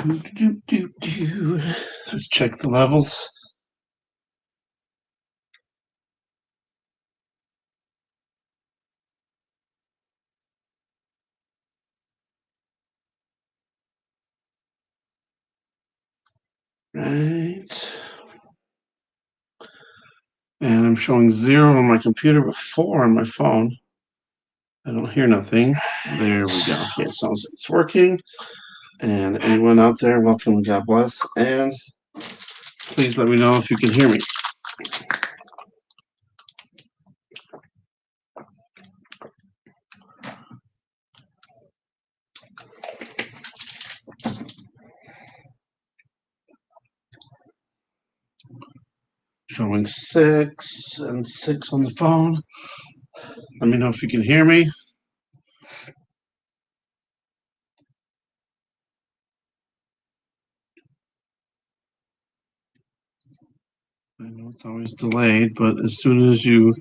Let's check the levels. Right. And I'm showing 0 on my computer, but 4 on my phone. I don't hear nothing. There we go. Okay, it sounds like it's working. And anyone out there, welcome, God bless. And please let me know if you can hear me. Showing 6 and 6 on the phone. Let me know if you can hear me. I know it's always delayed, but as soon as you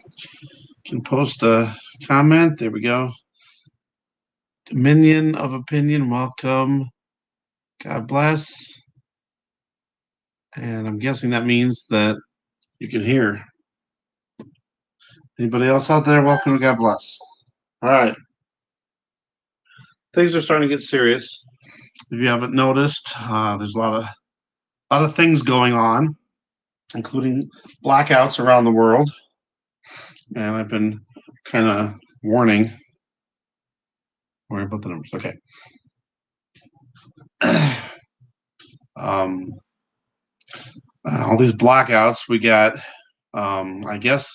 can post a comment, there we go. Dominion of Opinion, welcome. God bless. And I'm guessing that means that you can hear. Anybody else out there? Welcome to God bless. All right. Things are starting to get serious. If you haven't noticed, there's a lot of things going on, including blackouts around the world. And I've been kind of warning. Worry about the numbers. Okay. All these blackouts we got. I guess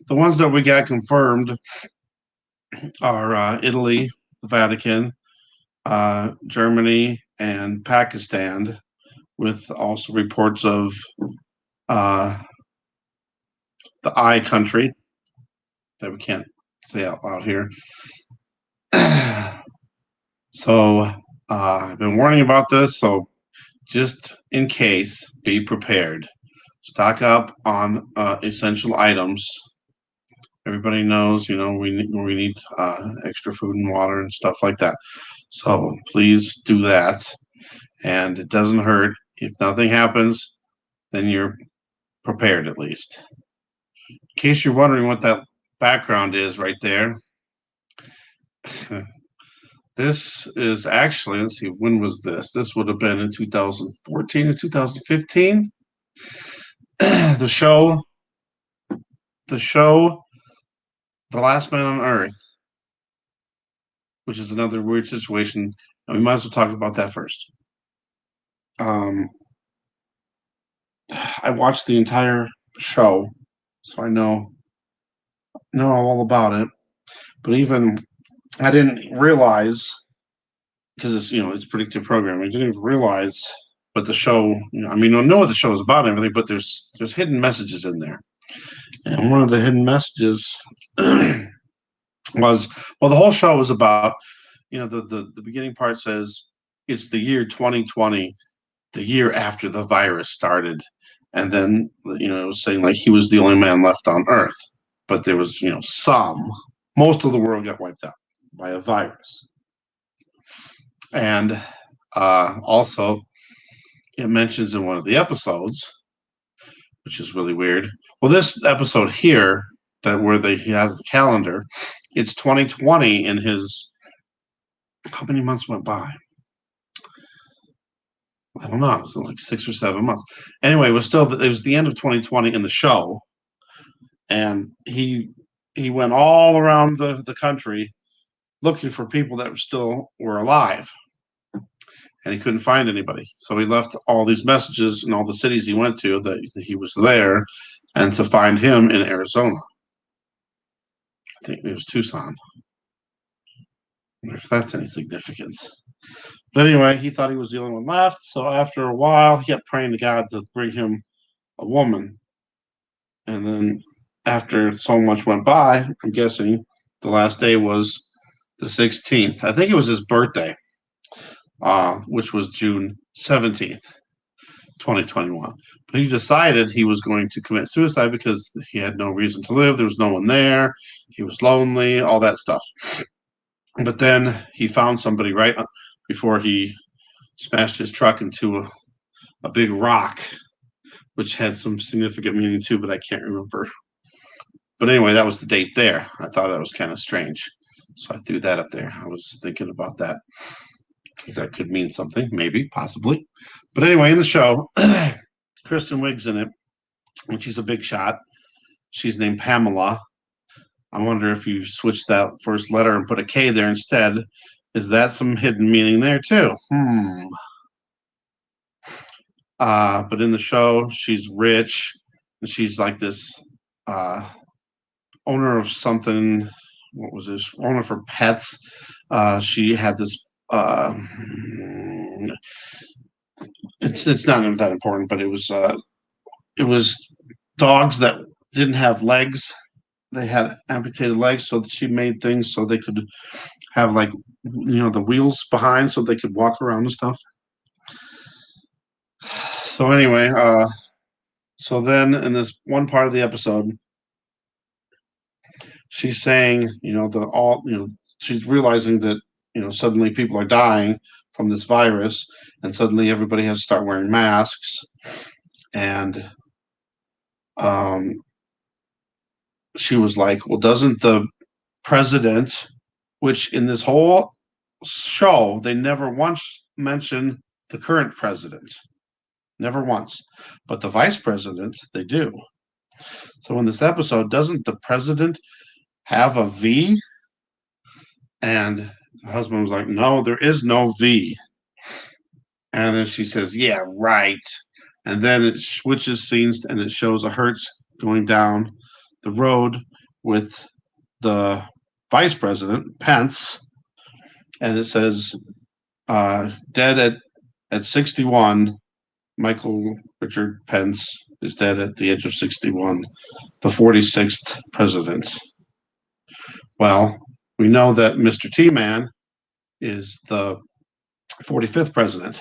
the ones that we got confirmed are Italy, the Vatican, Germany, and Pakistan, with also reports of the I country that we can't say out loud here. So I've been warning about this, so just in case, be prepared. Stock up on essential items. Everybody knows, we need extra food and water and stuff like that. So please do that. And it doesn't hurt. If nothing happens, then you're prepared at least. In case you're wondering what that background is right there, this is actually, let's see, when was this? This would have been in 2014 or 2015. The show, The Last Man on Earth, which is another weird situation, and we might as well talk about that first. I watched the entire show, so I know all about it. But even I didn't realize, because it's predictive programming. I didn't even realize what the show. I know what the show is about and everything, but there's hidden messages in there. And one of the hidden messages was, well, the whole show was about, the beginning part says it's the year 2020, the year after the virus started. And then, it was saying like he was the only man left on Earth. But there was, most of the world got wiped out by a virus. And also, it mentions in one of the episodes, which is really weird. Well, this episode here, he has the calendar, it's 2020 in his. How many months went by? I don't know. It was like 6 or 7 months. Anyway, it was the end of 2020 in the show, and he went all around the country looking for people that were alive, and he couldn't find anybody. So he left all these messages in all the cities he went to that he was there, and to find him in Arizona. I think it was Tucson. I wonder if that's any significance. But anyway, he thought he was the only one left. So after a while, he kept praying to God to bring him a woman. And then after so much went by, I'm guessing the last day was the 16th. I think it was his birthday, which was June 17th, 2021. But he decided he was going to commit suicide because he had no reason to live. There was no one there. He was lonely, all that stuff. But then he found somebody right before he smashed his truck into a big rock, which had some significant meaning too, but I can't remember. But anyway, that was the date there. I thought that was kind of strange. So I threw that up there. I was thinking about that because that could mean something, maybe, possibly. But anyway, in the show, Kristen Wiig's in it, and she's a big shot. She's named Pamela. I wonder if you switch that first letter and put a K there instead, is that some hidden meaning there too? But in the show, she's rich, and she's like this owner of something. What was this? Owner for pets. She had this. It's not that important, but it was dogs that didn't have legs. They had amputated legs, so that she made things so they could have like the wheels behind, so they could walk around and stuff. So anyway, so then in this one part of the episode, she's saying, she's realizing that suddenly people are dying from this virus, and suddenly everybody has to start wearing masks, and she was like, well, doesn't the president, which in this whole show they never once mention the current president, never once, but the vice president they do. So in this episode, doesn't the president have a V? And the husband was like, no, there is no V. And then she says, yeah, right. And then it switches scenes and it shows a Hertz going down the road with the vice president, Pence. And it says, dead at 61. Michael Richard Pence is dead at the age of 61, the 46th president. Well, we know that Mr. T-Man is the 45th president.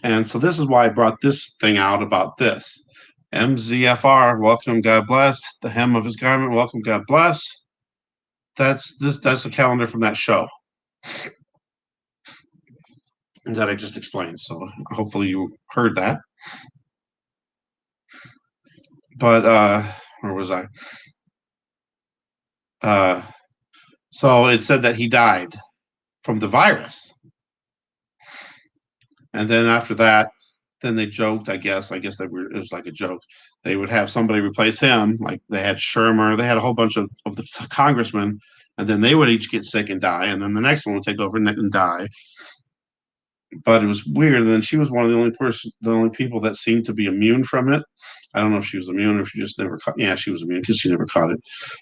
And so this is why I brought this thing out about this. MZFR, welcome, God bless. The hem of his garment, welcome, God bless. That's a calendar from that show that I just explained. So hopefully you heard that. But where was I? So it said that he died from the virus. And then after that, then they joked, I guess it was like a joke. They would have somebody replace him, like they had Shermer, they had a whole bunch of the congressmen, and then they would each get sick and die, and then the next one would take over and die. But it was weird. And then she was one of the only people that seemed to be immune from it. I don't know if she was immune or if she just never caught. Yeah, she was immune because she never caught it.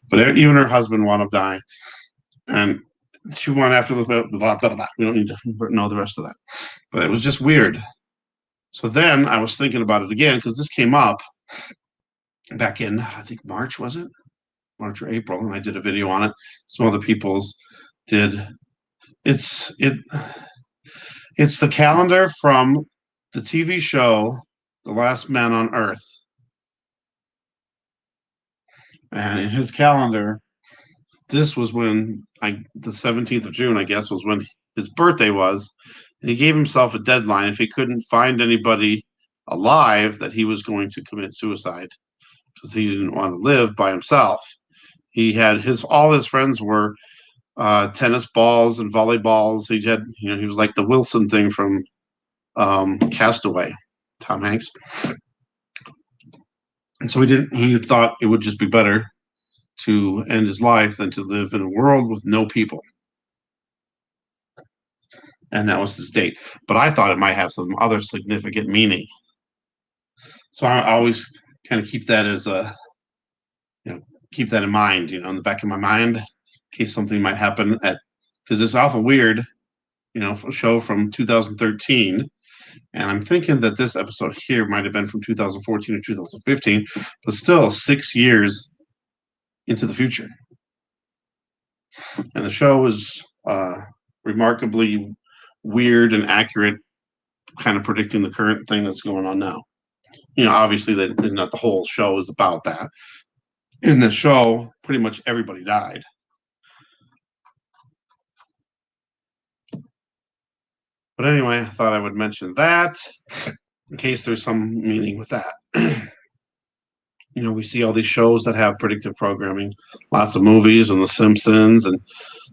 But even her husband wound up dying, and she went after the blah blah blah. We don't need to know the rest of that. But it was just weird. So then I was thinking about it again because this came up back in, I think March, was it? March or April, and I did a video on it. Some other people's did. It's the calendar from the TV show The Last Man on Earth. And in his calendar, this was when the 17th of June, I guess, was when his birthday was. And he gave himself a deadline. If he couldn't find anybody alive, that he was going to commit suicide because he didn't want to live by himself. He had all his friends were tennis balls and volleyballs. He had, he was like the Wilson thing from Castaway, Tom Hanks. And so he thought it would just be better to end his life than to live in a world with no people. And that was his date. But I thought it might have some other significant meaning. So I always kind of keep that as keep that in mind, in the back of my mind, in case something might happen because it's awful weird, a show from 2013. And I'm thinking that this episode here might have been from 2014 or 2015, but still 6 years into the future. And the show is remarkably weird and accurate, kind of predicting the current thing that's going on now. Obviously that not the whole show is about that. In the show, pretty much everybody died. But But anyway, I thought I would mention that in case there's some meaning with that. We see all these shows that have predictive programming, lots of movies and The Simpsons, and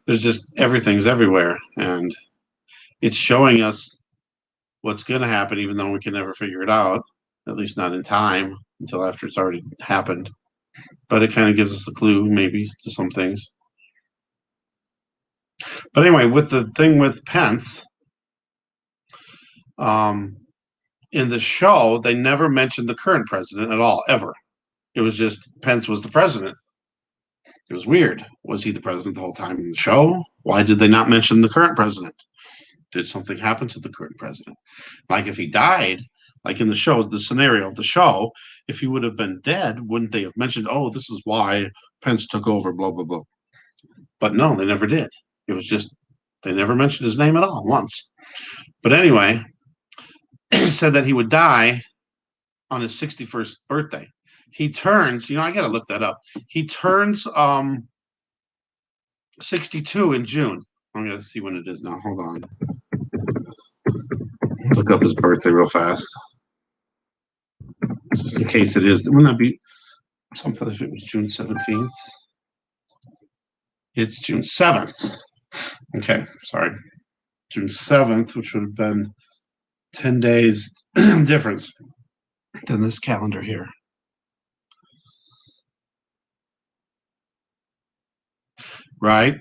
there's just everything's everywhere. And it's showing us what's going to happen, even though we can never figure it out, at least not in time until after it's already happened. But it kind of gives us a clue, maybe, to some things. But anyway, with the thing with Pence, in the show, they never mentioned the current president at all, ever. It was just Pence was the president. It was weird. Was he the president the whole time in the show? Why did they not mention the current president? Did something happen to the current president? Like if he died, like in the show, the scenario of the show, if he would have been dead, wouldn't they have mentioned, oh, this is why Pence took over, blah, blah, blah. But no, they never did. It was just, they never mentioned his name at all once. But anyway, said that he would die on his 61st birthday. He turns, I got to look that up. He turns 62 in June. I'm going to see when it is now. Hold on. Look up his birthday real fast. Just in case it is. Wouldn't that be something if it was June 17th? It's June 7th. Okay, sorry. June 7th, which would have been 10 days difference than this calendar here. Right?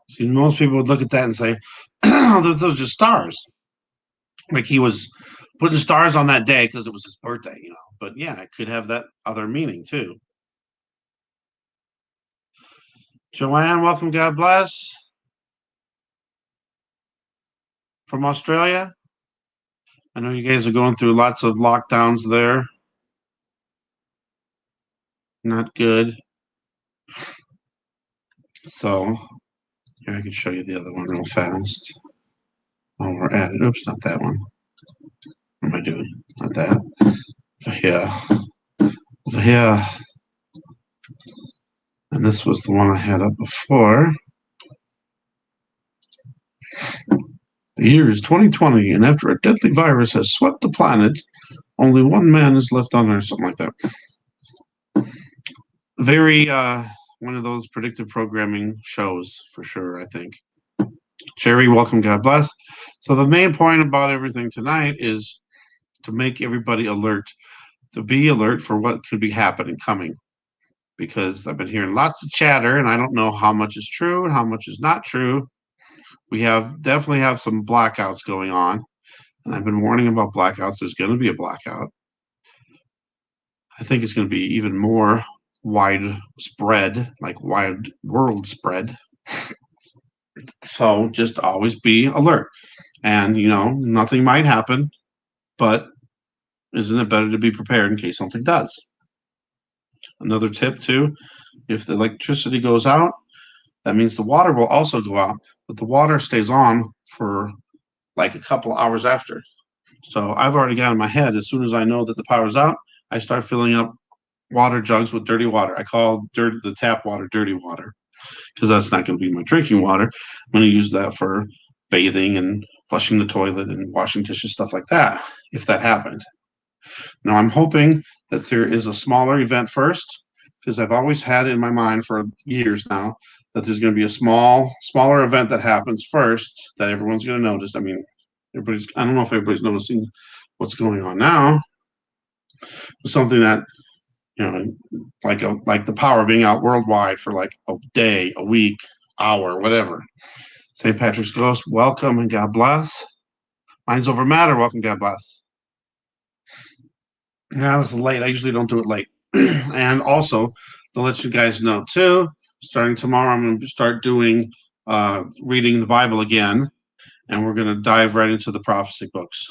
See, most people would look at that and say, oh, those are just stars. Like he was putting stars on that day because it was his birthday, But yeah, it could have that other meaning too. Joanne, welcome. God bless. From Australia. I know you guys are going through lots of lockdowns there. Not good. So here I can show you the other one real fast. While we're at it. Oops, not that one. What am I doing? Not that. Over here. Over here. And this was the one I had up before. The year is 2020, and after a deadly virus has swept the planet, only one man is left on Earth, something like that. Very, one of those predictive programming shows, for sure, I think. Jerry, welcome, God bless. So the main point about everything tonight is to make everybody alert, to be alert for what could be happening, coming. Because I've been hearing lots of chatter, and I don't know how much is true and how much is not true. We definitely have some blackouts going on, and I've been warning about blackouts. There's going to be a blackout. I think it's going to be even more widespread, like wide world spread. So just always be alert. And, nothing might happen, but isn't it better to be prepared in case something does? Another tip, too, if the electricity goes out, that means the water will also go out, but the water stays on for like a couple hours after. So I've already got in my head, as soon as I know that the power's out, I start filling up water jugs with dirty water. I call the tap water dirty water because that's not going to be my drinking water. I'm going to use that for bathing and flushing the toilet and washing dishes, stuff like that, if that happened. Now, I'm hoping that there is a smaller event first, because I've always had it in my mind for years now that there's going to be a smaller event that happens first that everyone's going to notice. I mean, I don't know if everybody's noticing what's going on now. Something that, like the power being out worldwide for like a day, a week, hour, whatever. St. Patrick's Ghost, welcome and God bless. Minds Over Matter, welcome, God bless. Yeah, this is late. I usually don't do it late. And also, to let you guys know too, starting tomorrow, I'm going to start doing reading the Bible again, and we're going to dive right into the prophecy books.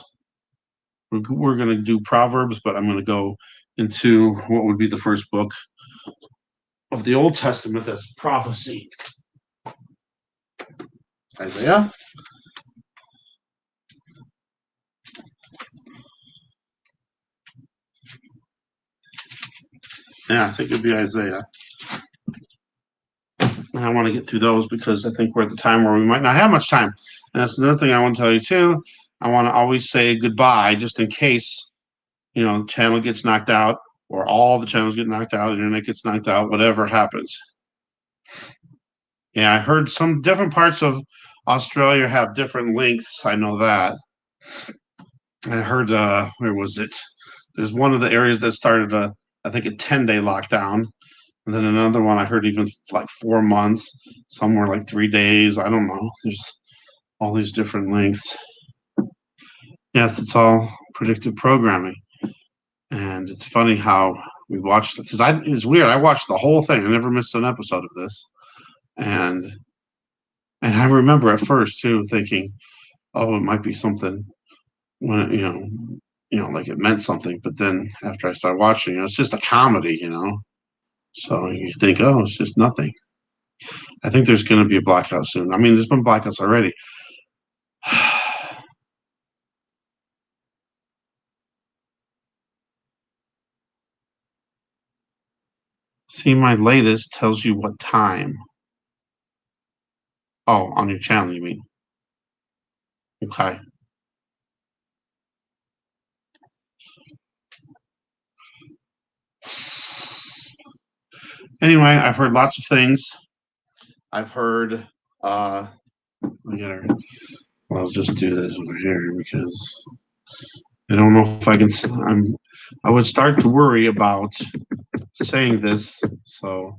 We're going to do Proverbs, but I'm going to go into what would be the first book of the Old Testament that's prophecy. Isaiah. Yeah, I think it'd be Isaiah. and I want to get through those because I think we're at the time where we might not have much time. And that's another thing I want to tell you too. I want to always say goodbye just in case, the channel gets knocked out or all the channels get knocked out, internet gets knocked out, whatever happens. Yeah, I heard some different parts of Australia have different lengths. I know that. I heard, where was it? There's one of the areas that started I think a 10-day lockdown. And then another one I heard even like 4 months, somewhere like 3 days. I don't know. There's all these different lengths. Yes, it's all predictive programming. And it's funny how we watched it because it was weird. I watched the whole thing. I never missed an episode of this. And I remember at first too thinking, oh, it might be something when like it meant something. But then after I started watching, it's just a comedy, So you think, oh, it's just nothing. I think there's going to be a blackout soon. I mean, there's been blackouts already. See, my latest tells you what time. Oh, on your channel, you mean? Okay. Anyway, I've heard lots of things. I've heard, let me get her. Well, I'll just do this over here because I don't know if I can. I would start to worry about saying this, so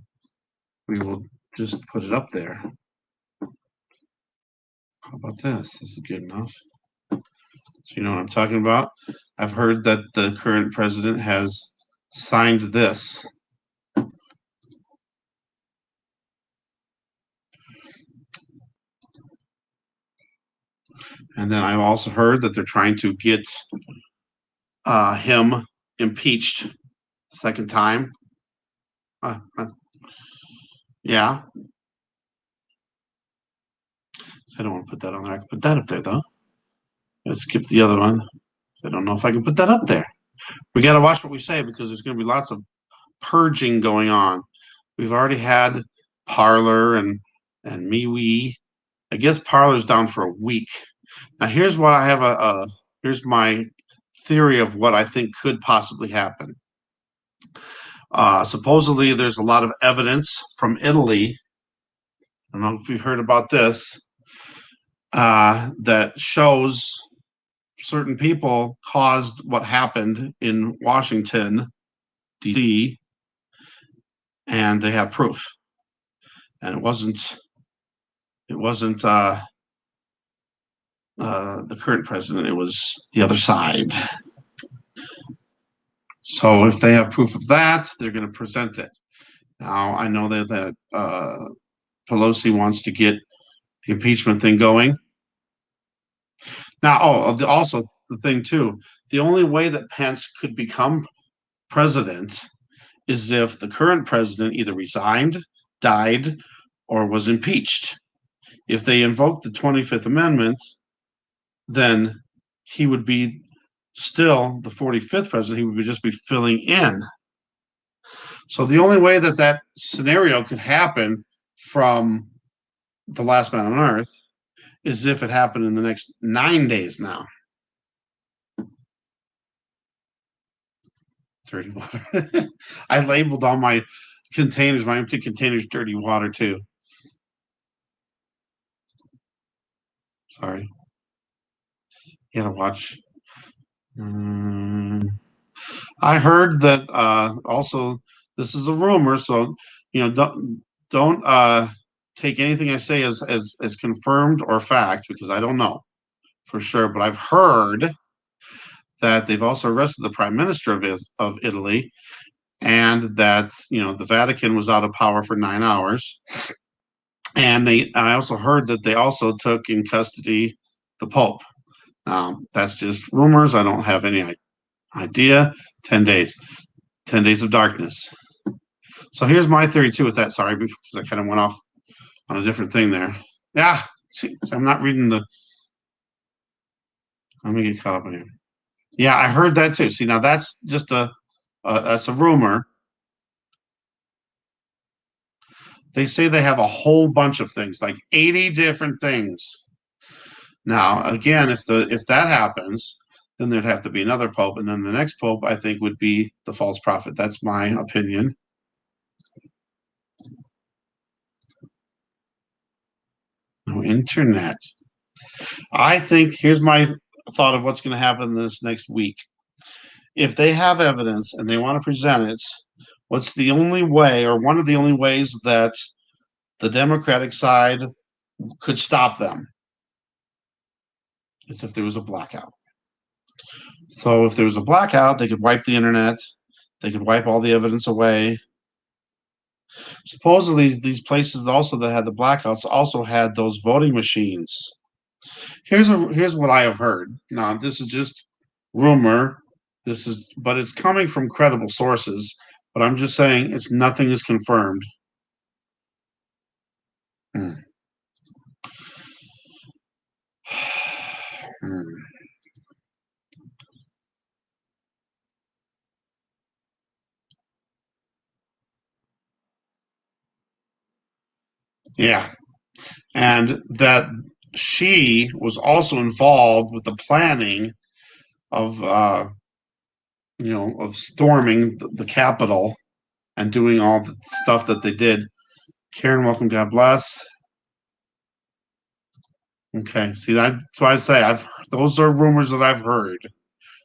we will just put it up there. How about this? This is good enough. So you know what I'm talking about? I've heard that the current president has signed this. And then I've also heard that they're trying to get him impeached second time. Yeah. I don't want to put that on there. I can put that up there though. Let's skip the other one. I don't know if I can put that up there. We got to watch what we say because there's going to be lots of purging going on. We've already had Parler and MeWe. I guess Parler's down for a week. Now here's what I have here's my theory of what I think could possibly happen. Supposedly there's a lot of evidence from Italy. I don't know if you heard about this, that shows certain people caused what happened in Washington, D.C., and they have proof. And it wasn't the current president, it was the other side. So if they have proof of that, they're going to present it. Now, I know that Pelosi wants to get the impeachment thing going. Now, also the thing too, the only way that Pence could become president is if the current president either resigned, died, or was impeached. If they invoked the 25th Amendment, then he would be still the 45th president. He would just be filling in. So the only way that scenario could happen from The Last Man on Earth is if it happened in the next 9 days now. Dirty water. I labeled all my containers, my empty containers, dirty water too. Sorry. You gotta watch. I heard that also this is a rumor, so don't take anything I say as confirmed or fact because I don't know for sure. But I've heard that they've also arrested the prime minister of Italy, and that the Vatican was out of power for 9 hours, and I also heard that they also took in custody the Pope. That's just rumors. I don't have any idea. 10 days. 10 days of darkness. So here's my theory too with that. Sorry, because I kind of went off on a different thing there. Yeah, I'm not reading the. Let me get caught up in here. Yeah, I heard that too. See, now that's just that's a rumor. They say they have a whole bunch of things, like 80 different things. Now, again, if that happens, then there'd have to be another pope, and then the next pope, I think, would be the false prophet. That's my opinion. No internet. I think here's my thought of what's going to happen this next week. If they have evidence and they want to present it, what's the only way, or one of the only ways that the Democratic side could stop them is if there was a blackout. So if there was a blackout, they could wipe the internet, they could wipe all the evidence away. Supposedly, these places also that had the blackouts also had those voting machines. Here's what I have heard. Now, this is just rumor. But it's coming from credible sources. But I'm just saying, nothing is confirmed. Hmm. Hmm. Yeah, and that she was also involved with the planning of of storming the Capitol and doing all the stuff that they did. Karen, welcome. God bless. Okay, see that's why I say those are rumors that I've heard,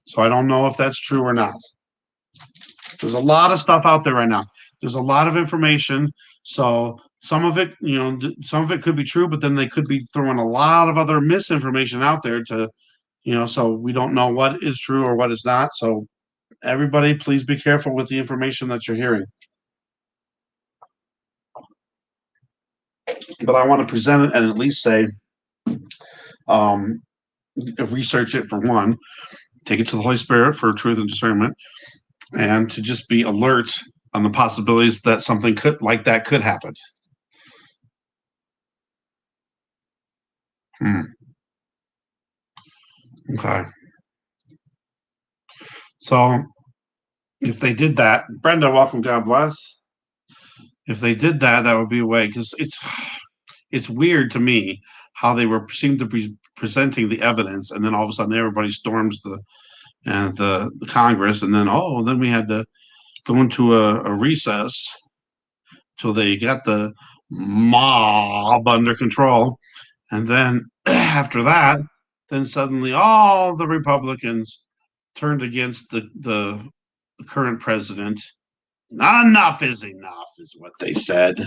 so I don't know if that's true or not. There's a lot of stuff out there right now. There's a lot of information, so some of it, some of it could be true, but then they could be throwing a lot of other misinformation out there to, so we don't know what is true or what is not. So everybody, please be careful with the information that you're hearing. But I want to present it and at least say, research it for one, take it to the Holy Spirit for truth and discernment, and to just be alert on the possibilities that something like that could happen. Okay. So if they did that, Brenda, welcome. God bless. If they did that, that would be a way, because it's weird to me how they seemed to be presenting the evidence, and then all of a sudden everybody storms the Congress, and then we had to go into a recess till they got the mob under control, and then after that, then suddenly all the Republicans turned against the current president. Enough is enough, is what they said.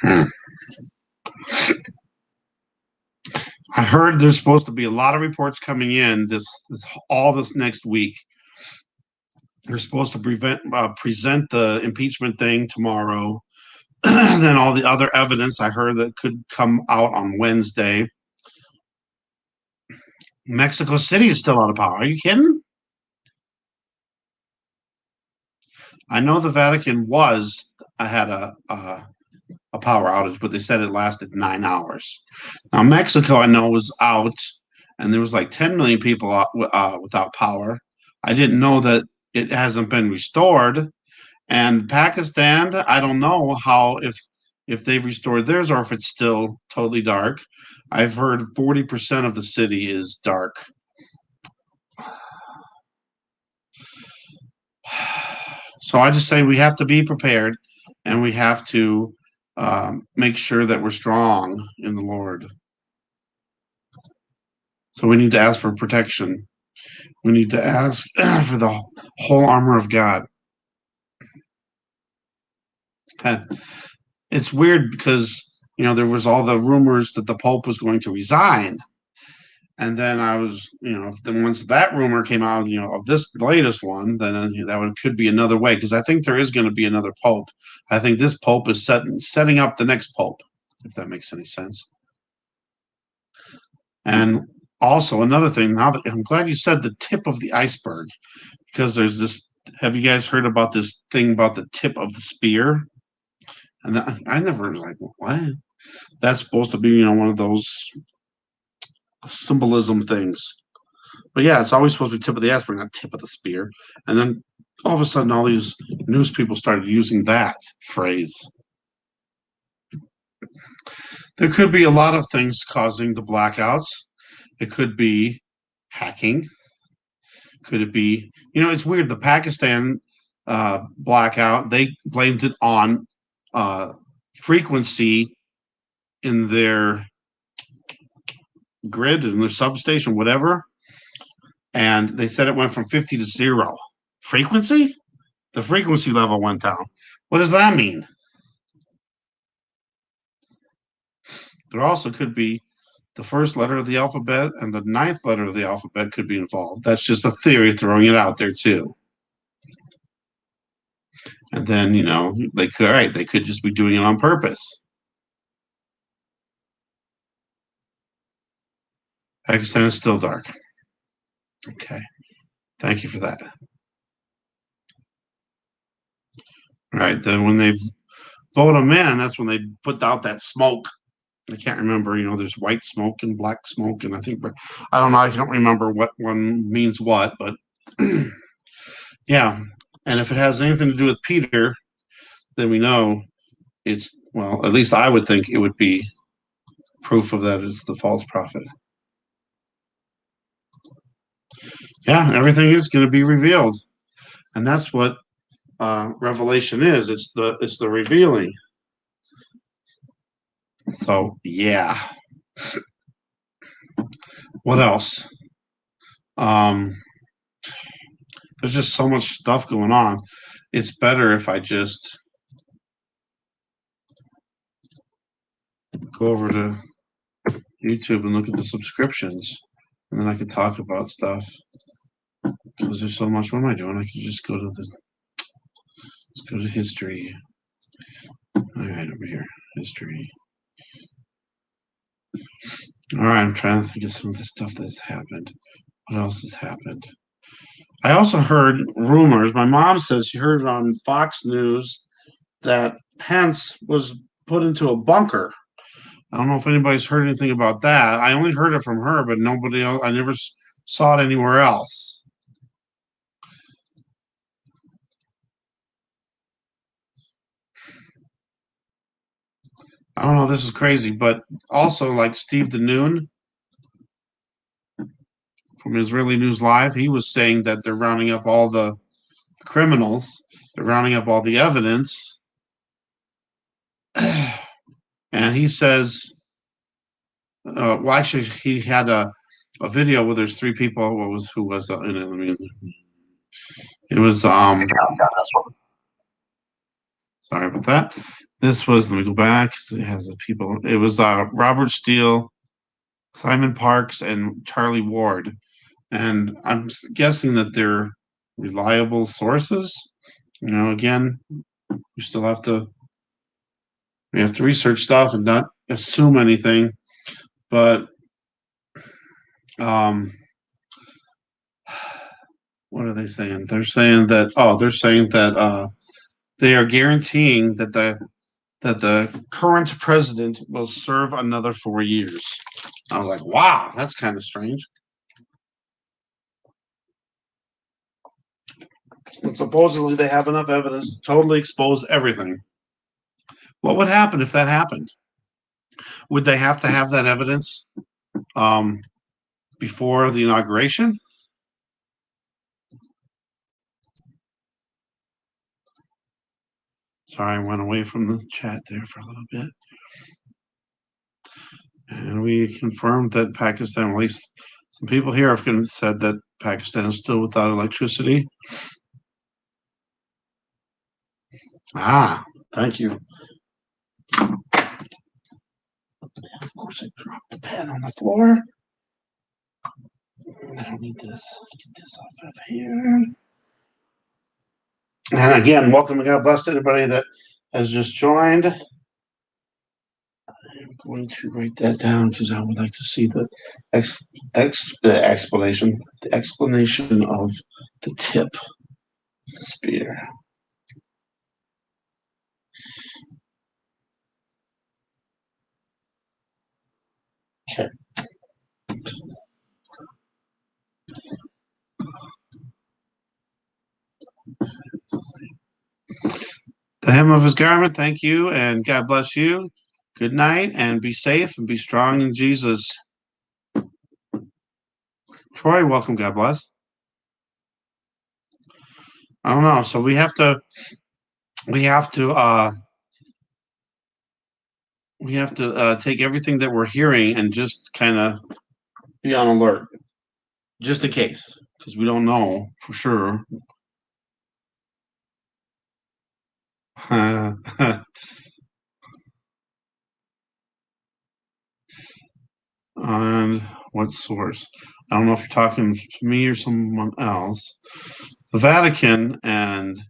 I heard there's supposed to be a lot of reports coming in this next week. They're supposed to present the impeachment thing tomorrow. Then all the other evidence I heard that could come out on Wednesday. Mexico City is still out of power. Are you kidding? I know the Vatican had a power outage, but they said it lasted 9 hours. Now Mexico, I know, was out, and there was like 10 million people without power. I didn't know that it hasn't been restored. And Pakistan, I don't know how if they've restored theirs or if it's still totally dark. I've heard 40% of the city is dark. So I just say we have to be prepared, and we have to make sure that we're strong in the Lord. So we need to ask for protection. We need to ask for the whole armor of God. It's weird because there was all the rumors that the Pope was going to resign. And then then once that rumor came out, of this latest one, then could be another way, because I think there is going to be another pope. I think this pope is setting up the next pope, if that makes any sense. And also another thing, now that I'm glad you said the tip of the iceberg, because there's this. Have you guys heard about this thing about the tip of the spear? And I never what. That's supposed to be one of those symbolism things. But yeah, it's always supposed to be tip of the iceberg, not tip of the spear. And then all of a sudden, all these news people started using that phrase. There could be a lot of things causing the blackouts. It could be hacking. Could it be, it's weird. The Pakistan blackout, they blamed it on frequency in their grid, in their substation, whatever. And they said it went from 50 to 0. Frequency? The frequency level went down. What does that mean? There also could be the first letter of the alphabet and the 9th letter of the alphabet could be involved. That's just a theory, throwing it out there too. And then, they could just be doing it on purpose. Pakistan is still dark. Okay. Thank you for that. All right. Then when they vote them in, that's when they put out that smoke. I can't remember, there's white smoke and black smoke. And I don't know. I don't remember what one means what, but yeah. And if it has anything to do with Peter, then we know it's, well, at least I would think it would be proof of that is the false prophet. Yeah, everything is going to be revealed. And that's what Revelation is. It's the revealing. So, yeah. What else? There's just so much stuff going on. It's better if I just go over to YouTube and look at the subscriptions, and then I can talk about stuff. Because there's so much. What am I doing? I can just go to let's go to history. All right, over here, history. All right, I'm trying to think of some of the stuff that's happened. What else has happened? I also heard rumors. My mom says she heard it on Fox News that Pence was put into a bunker. I don't know if anybody's heard anything about that. I only heard it from her, but nobody else. I never saw it anywhere else. I don't know. This is crazy, but also like Steve DeNoon from Israeli News Live, he was saying that they're rounding up all the criminals, they're rounding up all the evidence, and he says, well, actually, he had a video where there's 3 people. Who was in it? It was sorry about that. This was, let me go back because it has the people. It was Robert Steele, Simon Parks, and Charlie Ward. And I'm guessing that they're reliable sources. Again, we have to research stuff and not assume anything. But what are they saying? They're saying that they are guaranteeing that the current president will serve another 4 years. I was like, wow, that's kind of strange. But supposedly they have enough evidence to totally expose everything. What would happen if that happened? Would they have to have that evidence before the inauguration? Sorry, I went away from the chat there for a little bit. And we confirmed that Pakistan, at least some people here have said that Pakistan is still without electricity. Thank you. Of course, I dropped the pen on the floor. I don't need this. Get this off of here. And again, welcome and God bless anybody that has just joined. I'm going to write that down because I would like to see the explanation of the tip of the spear. Okay. The hem of his garment, thank you, and God bless you. Good night, and be safe and be strong in Jesus. Troy, welcome. God bless. I don't know. So we have to take everything that we're hearing and just kind of be on alert, just in case, because we don't know for sure. On what source? I don't know if you're talking to me or someone else. The Vatican and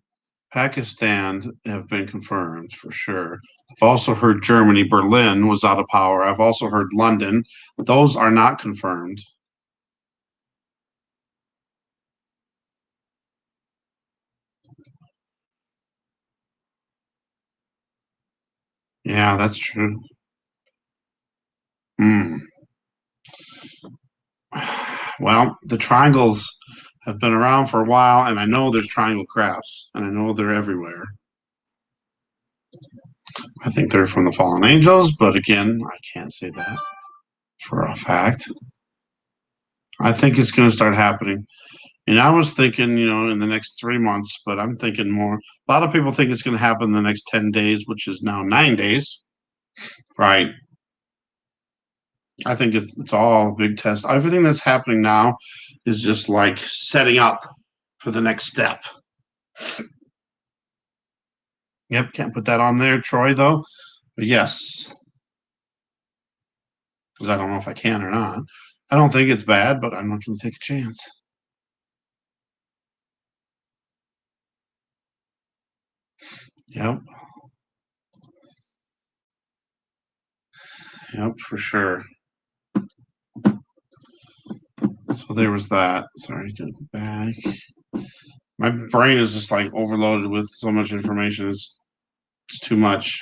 Pakistan have been confirmed for sure. I've also heard Germany, Berlin was out of power. I've also heard London. Those are not confirmed. Yeah, that's true. Mm. Well, the triangles have been around for a while, and I know there's triangle crafts, and I know they're everywhere. I think they're from the fallen angels, but again, I can't say that for a fact. I think it's going to start happening. And I was thinking, in the next 3 months, but I'm thinking more. A lot of people think it's going to happen in the next 10 days, which is now 9 days. Right. I think it's all a big test. Everything that's happening now is just like setting up for the next step. Yep, can't put that on there, Troy, though. But yes, because I don't know if I can or not. I don't think it's bad, but I'm not going to take a chance. Yep. Yep, for sure. So there was that. Sorry, go back. My brain is just like overloaded with so much information. It's too much.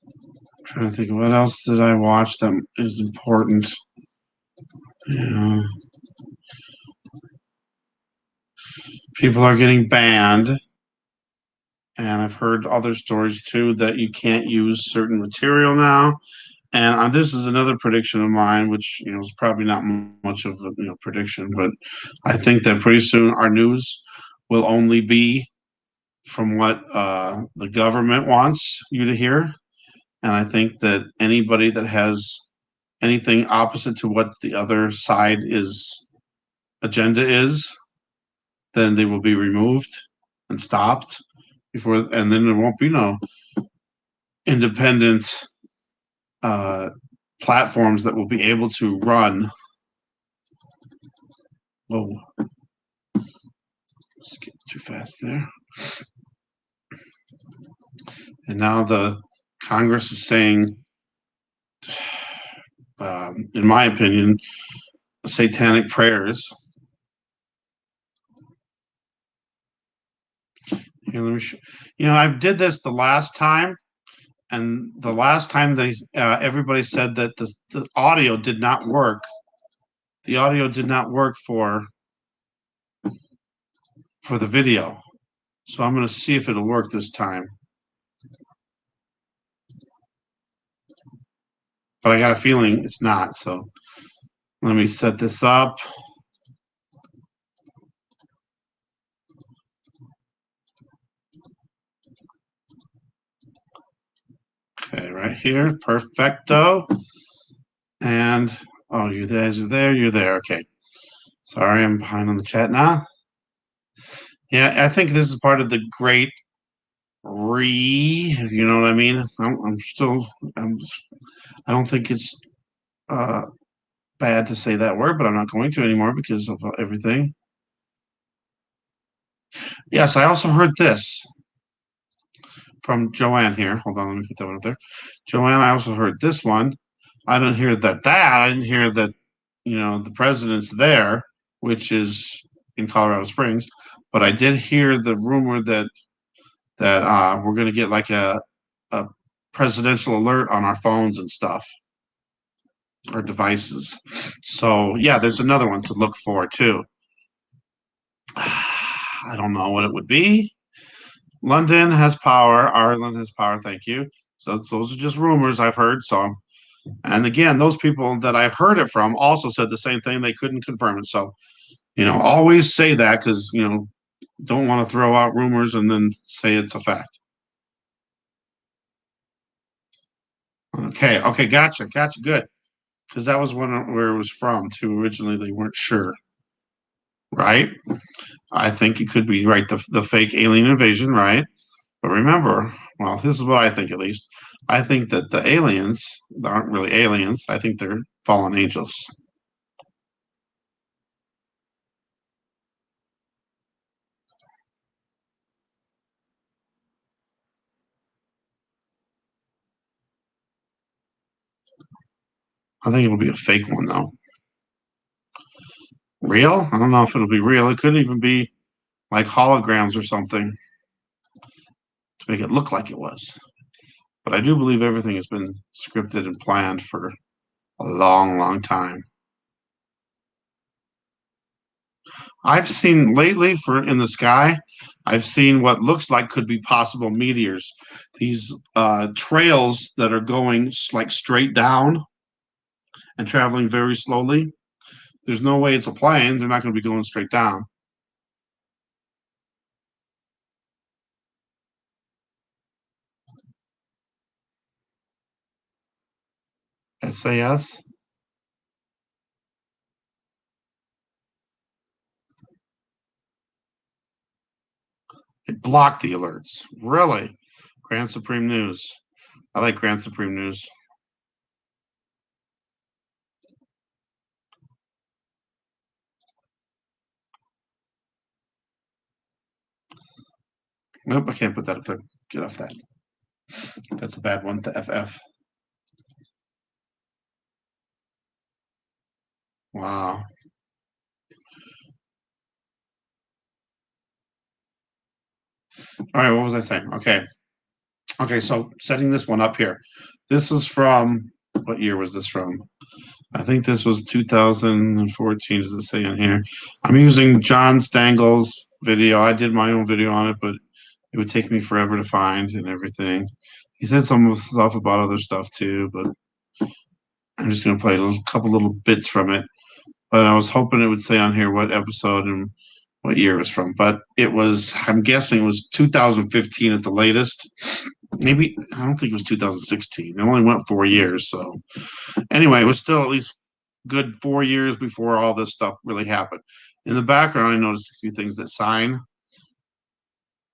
I'm trying to think of what else did I watch that is important. Yeah. People are getting banned. And I've heard other stories too that you can't use certain material now. And this is another prediction of mine, which is probably not much of a prediction, but I think that pretty soon our news will only be from what the government wants you to hear. And I think that anybody that has anything opposite to what the other side is agenda is, then they will be removed and stopped before, and then there won't be no independent platforms that will be able to run. Whoa, just get too fast there. And now the Congress is saying, in my opinion, satanic prayers. Here, let me show. I did this the last time, and the last time they everybody said that the audio did not work. The audio did not work for the video. So I'm going to see if it'll work this time. But I got a feeling it's not. So let me set this up. Okay, right here, perfecto. And you guys are there. You're there. Okay. Sorry, I'm behind on the chat now. Yeah, I think this is part of the great if you know what I mean. I don't think it's bad to say that word, but I'm not going to anymore because of everything. Yes, I also heard this from Joanne here. Hold on, let me put that one up there. Joanne, I also heard this one. I didn't hear that. I didn't hear that. The president's there, which is in Colorado Springs, but I did hear the rumor that we're going to get like a presidential alert on our phones and stuff, our devices. So yeah, there's another one to look for too. I don't know what it would be. London has power. Ireland has power. Thank you. So those are just rumors I've heard. So, and again, those people that I heard it from also said the same thing. They couldn't confirm it. So, always say that because don't want to throw out rumors and then say it's a fact. Okay, gotcha, good. Because that was where it was from too. Originally, they weren't sure, right? I think it could be right. The fake alien invasion, right? But remember, well, this is what I think at least. I think that the aliens aren't really aliens. I think they're fallen angels. I think it'll be a fake one though. Real? I don't know if it'll be real. It could even be like holograms or something to make it look like it was. But I do believe everything has been scripted and planned for a long, long time. I've seen lately for in the sky, I've seen what looks like could be possible meteors. These trails that are going like straight down and traveling very slowly. There's no way it's a plane. They're not going to be going straight down. SAS. It blocked the alerts. Really? Grand Supreme News. I like Grand Supreme News. Nope, I can't put that up there. Get off that. That's a bad one. The FF. Wow. All right, what was I saying? Okay, so setting this one up here. This is from what year was this from? I think this was 2014. Does it say in here? I'm using John Stangel's video. I did my own video on it, but it would take me forever to find and everything. He said some stuff about other stuff too, but I'm just gonna play a couple little bits from it. But I was hoping it would say on here what episode and what year it was from. But it was, I'm guessing it was 2015 at the latest. Maybe, I don't think it was 2016. It only went 4 years. So anyway, it was still at least good 4 years before all this stuff really happened. In the background, I noticed a few things that sign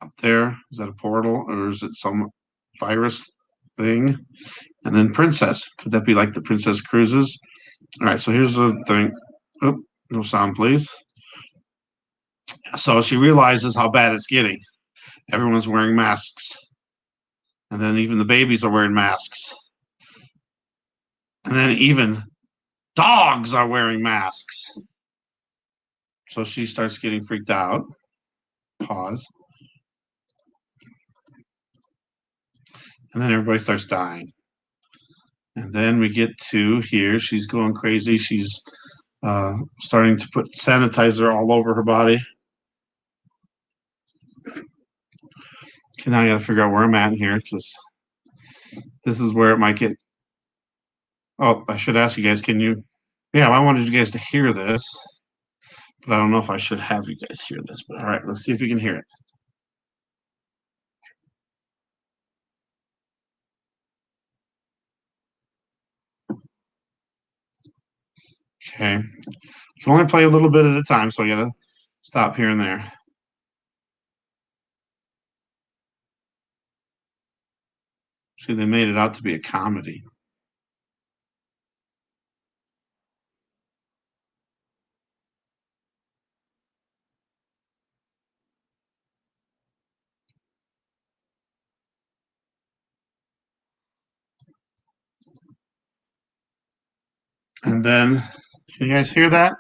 up there. Is that a portal or is it some virus thing? And then Princess. Could that be like the Princess Cruises? All right, so here's the thing. Oh, no sound, please. So she realizes how bad it's getting. Everyone's wearing masks. And then even the babies are wearing masks. And then even dogs are wearing masks. So she starts getting freaked out. Pause. And then everybody starts dying. And then we get to here. She's going crazy. She's starting to put sanitizer all over her body. Okay, now I got to figure out where I'm at in here because this is where it might get. Oh, I should ask you guys. Can you? Yeah, I wanted you guys to hear this, but I don't know if I should have you guys hear this. But all right, let's see if you can hear it. Okay. You can only play a little bit at a time, so I gotta stop here and there. See, they made it out to be a comedy. And then, can you guys hear that?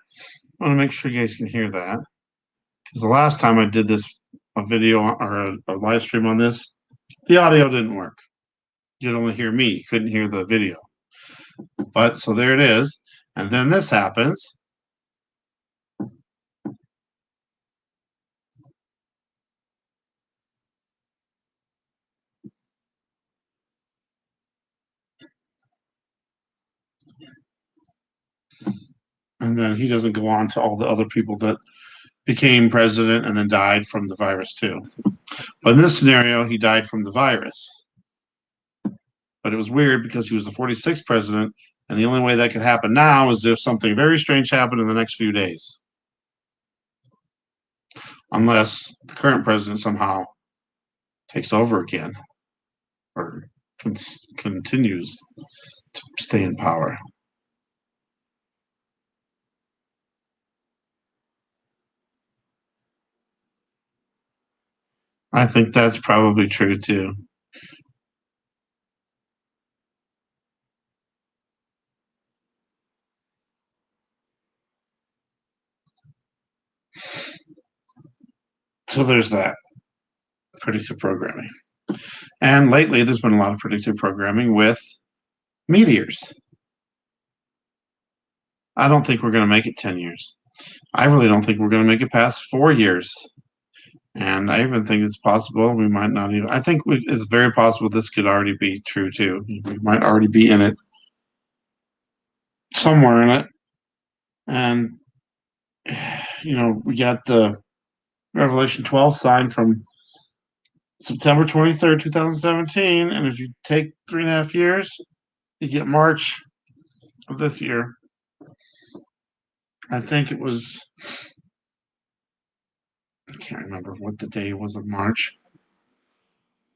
I want to make sure you guys can hear that. Because the last time I did this, a video or a live stream on this, the audio didn't work. You'd only hear me, you couldn't hear the video. But so there it is. And then this happens. And then he doesn't go on to all the other people that became president and then died from the virus too. But in this scenario, he died from the virus. But it was weird because he was the 46th president, and the only way that could happen now is if something very strange happened in the next few days. Unless the current president somehow takes over again or continues to stay in power. I think that's probably true too. So there's that predictive programming. And lately, there's been a lot of predictive programming with meteors. I don't think we're going to make it 10 years. I really don't think we're going to make it past 4 years. And I even think it's possible we might not even. I think it's very possible this could already be true too. We might already be in it, somewhere in it. And, we got the Revelation 12 sign from September 23rd, 2017. And if you take 3.5 years, you get March of this year. I think it was, I can't remember what the day was of March.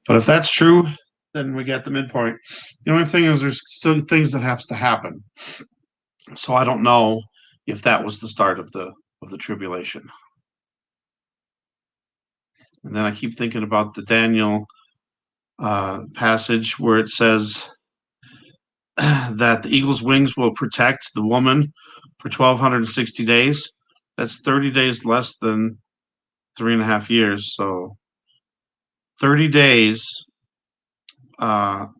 But if that's true, then we get the midpoint. The only thing is there's still things that have to happen. So I don't know if that was the start of the tribulation. And then I keep thinking about the Daniel passage where it says that the eagle's wings will protect the woman for 1,260 days. That's 30 days less than 3.5 years. So 30 days for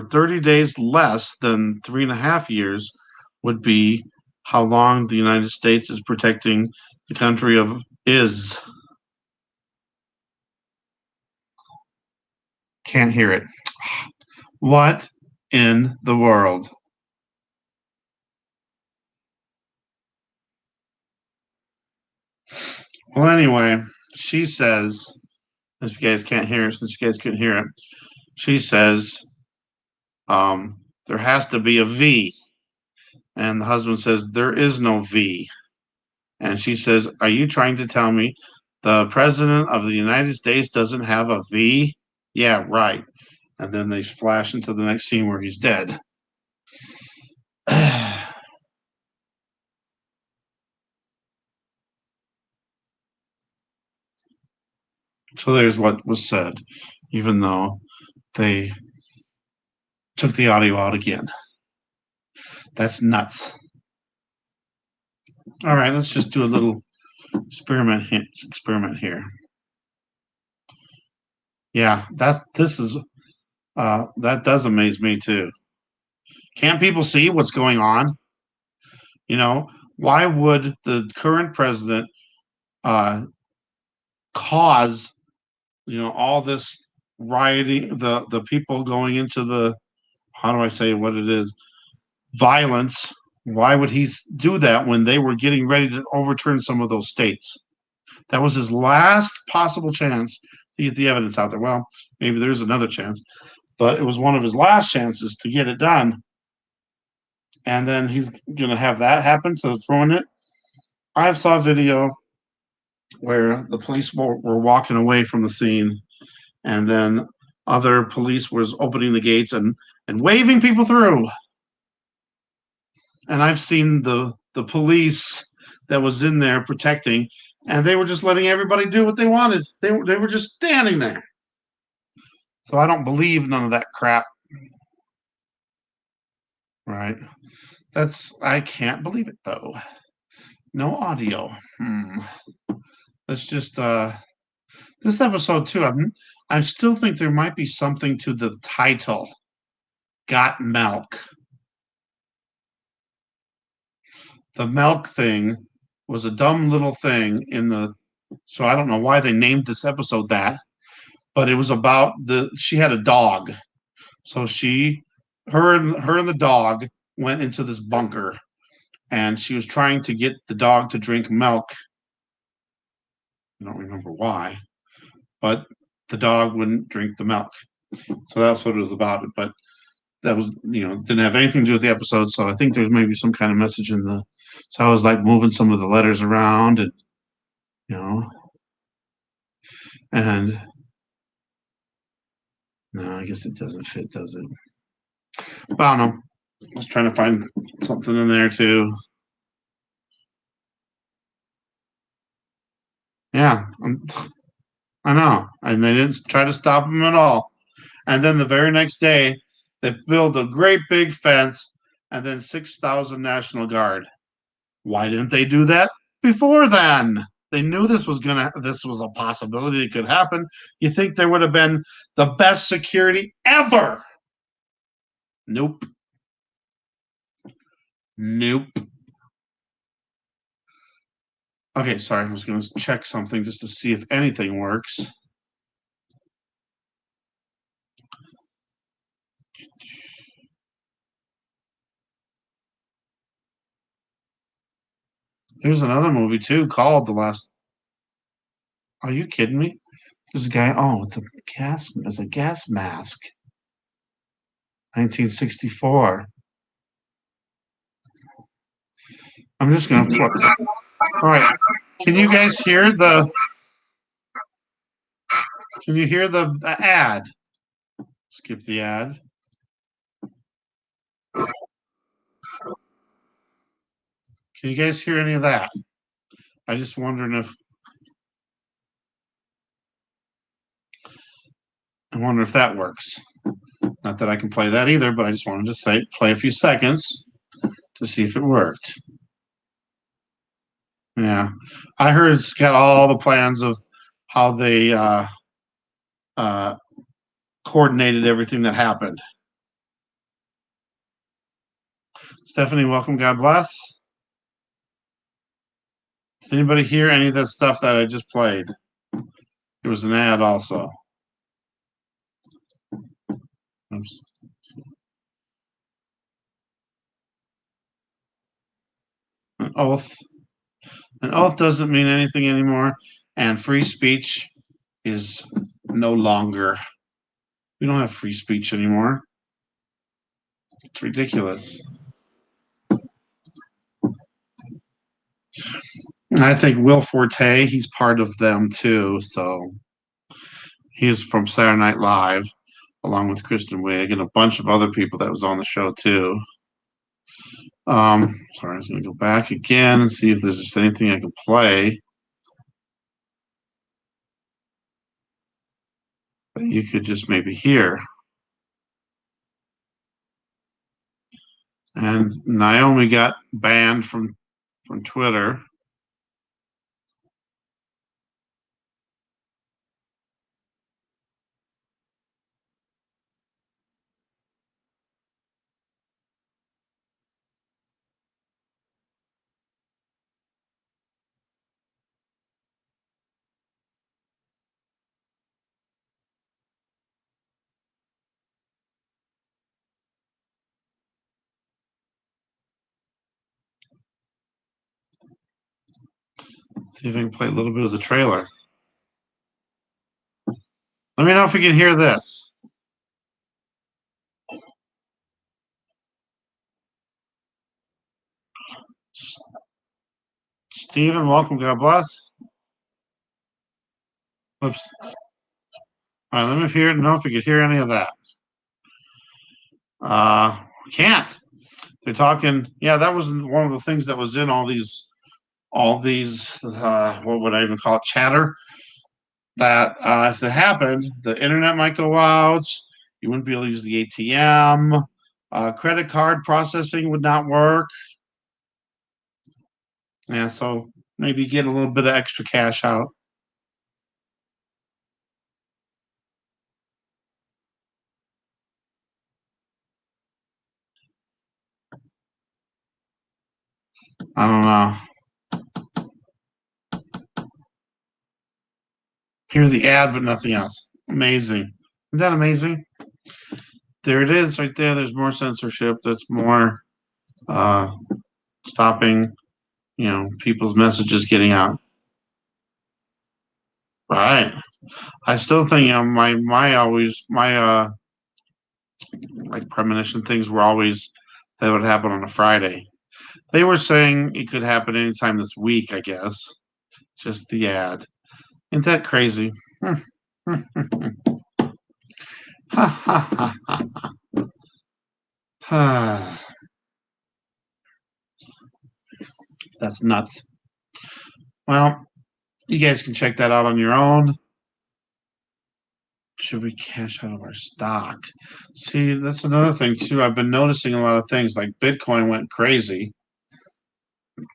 30 days less than 3.5 years would be how long the United States is protecting the country of Is. Can't hear it. What in the world? Well, anyway, she says, if you guys can't hear it, since you guys couldn't hear it, she says, there has to be a V. And the husband says, there is no V. And she says, are you trying to tell me the president of the United States doesn't have a V? Yeah, right. And then they flash into the next scene where he's dead. So there's what was said, even though they took the audio out again. That's nuts. All right, let's just do a little experiment here. Yeah, that does amaze me too. Can't people see what's going on? Why would the current president cause all this rioting, the people going into the, how do I say what it is, violence? Why would he do that when they were getting ready to overturn some of those states? That was his last possible chance to get the evidence out there. Well, maybe there's another chance, but it was one of his last chances to get it done. And then he's going to have that happen to throwing it. I saw a video where the police were walking away from the scene, and then other police was opening the gates and waving people through. And I've seen the police that was in there protecting, and they were just letting everybody do what they wanted. They were just standing there. So I don't believe none of that crap. Right? I can't believe it though. No audio. Let's just this episode too. I still think there might be something to the title. Got milk. The milk thing was a dumb little thing so I don't know why they named this episode that, but it was about she had a dog. So she her and the dog went into this bunker, and she was trying to get the dog to drink milk. I don't remember why, but the dog wouldn't drink the milk. So that's what it was about. But that was, didn't have anything to do with the episode. So I think there's maybe some kind of message in the. So I was like moving some of the letters around, and you know, and no, I guess it doesn't fit, does it? But I don't know. I was trying to find something in there too. Yeah, I know. And they didn't try to stop him at all. And then the very next day, they built a great big fence and then 6,000 National Guard. Why didn't they do that before then? They knew this was a possibility it could happen. You think there would have been the best security ever? Nope. Nope. Okay, sorry. I was going to check something just to see if anything works. There's another movie too called The Last. Are you kidding me? There's a guy. Oh, with the gas. There's a gas mask. 1964. I'm just gonna play. All right. Can you guys hear the? Can you hear the ad? Skip the ad. Can you guys hear any of that? I just wondering if. I wonder if that works. Not that I can play that either, but I just wanted to play a few seconds to see if it worked. Yeah, I heard it's got all the plans of how they uh, coordinated everything that happened. Stephanie, welcome. God bless. Anybody hear any of that stuff that I just played? There was an ad also. Oops. An oath. An oath doesn't mean anything anymore, and free speech is no longer. We don't have free speech anymore. It's ridiculous. I think Will Forte, he's part of them too. So he's from Saturday Night Live, along with Kristen Wiig and a bunch of other people that was on the show too. Sorry, I was going to go back again and see if there's just anything I can play that you could just maybe hear. And Naomi got banned from Twitter. Let's see if I can play a little bit of the trailer. Let me know if you can hear this. Stephen, welcome. God bless. Oops. All right, let me know if you could hear any of that. Can't. They're talking. Yeah, that was one of the things that was in all these, what would I even call it, chatter. That if it happened, the internet might go out. You wouldn't be able to use the ATM. Credit card processing would not work. Yeah, so maybe get a little bit of extra cash out. I don't know. Hear the ad, but nothing else. Amazing. Isn't that amazing? There it is, right there. There's more censorship. That's more uh, stopping, people's messages getting out. Right. I still think my like premonition things were always that would happen on a Friday. They were saying it could happen anytime this week, I guess. Just the ad. Isn't that crazy? Ha ha ha ha. That's nuts. Well, you guys can check that out on your own. Should we cash out of our stock? See, that's another thing too. I've been noticing a lot of things like Bitcoin went crazy,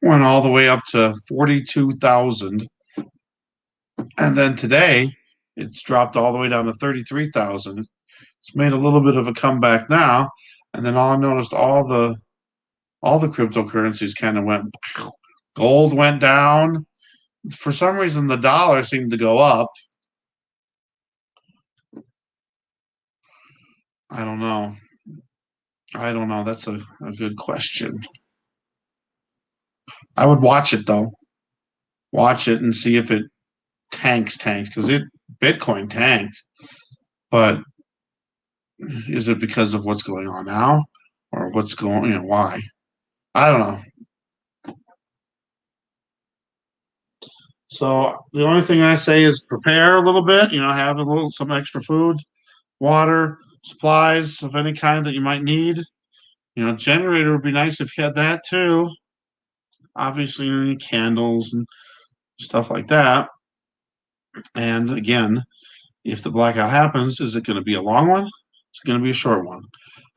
went all the way up to 42,000. And then today it's dropped all the way down to 33,000. It's made a little bit of a comeback now. And then I noticed all the cryptocurrencies kind of went. Gold went down. For some reason, the dollar seemed to go up. I don't know. That's a good question. I would watch it though. Watch it and see if it tanks because Bitcoin tanked. But is it because of what's going on now, or what's going? Why? I don't know. So the only thing I say is prepare a little bit. Have some extra food, water, supplies of any kind that you might need. Generator would be nice if you had that too. Obviously, you need candles and stuff like that. And again, if the blackout happens, is it going to be a long one? It's going to be a short one.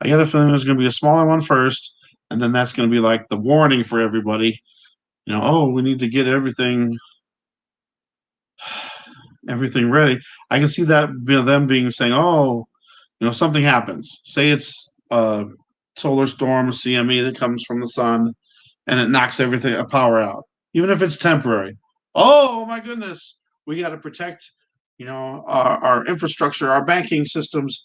I get a feeling there's going to be a smaller one first, and then that's going to be like the warning for everybody. Oh, we need to get everything ready. I can see that them being saying, oh, something happens. Say it's a solar storm, a CME that comes from the sun, and it knocks everything power out, even if it's temporary. Oh my goodness, we got to protect, our infrastructure, our banking systems,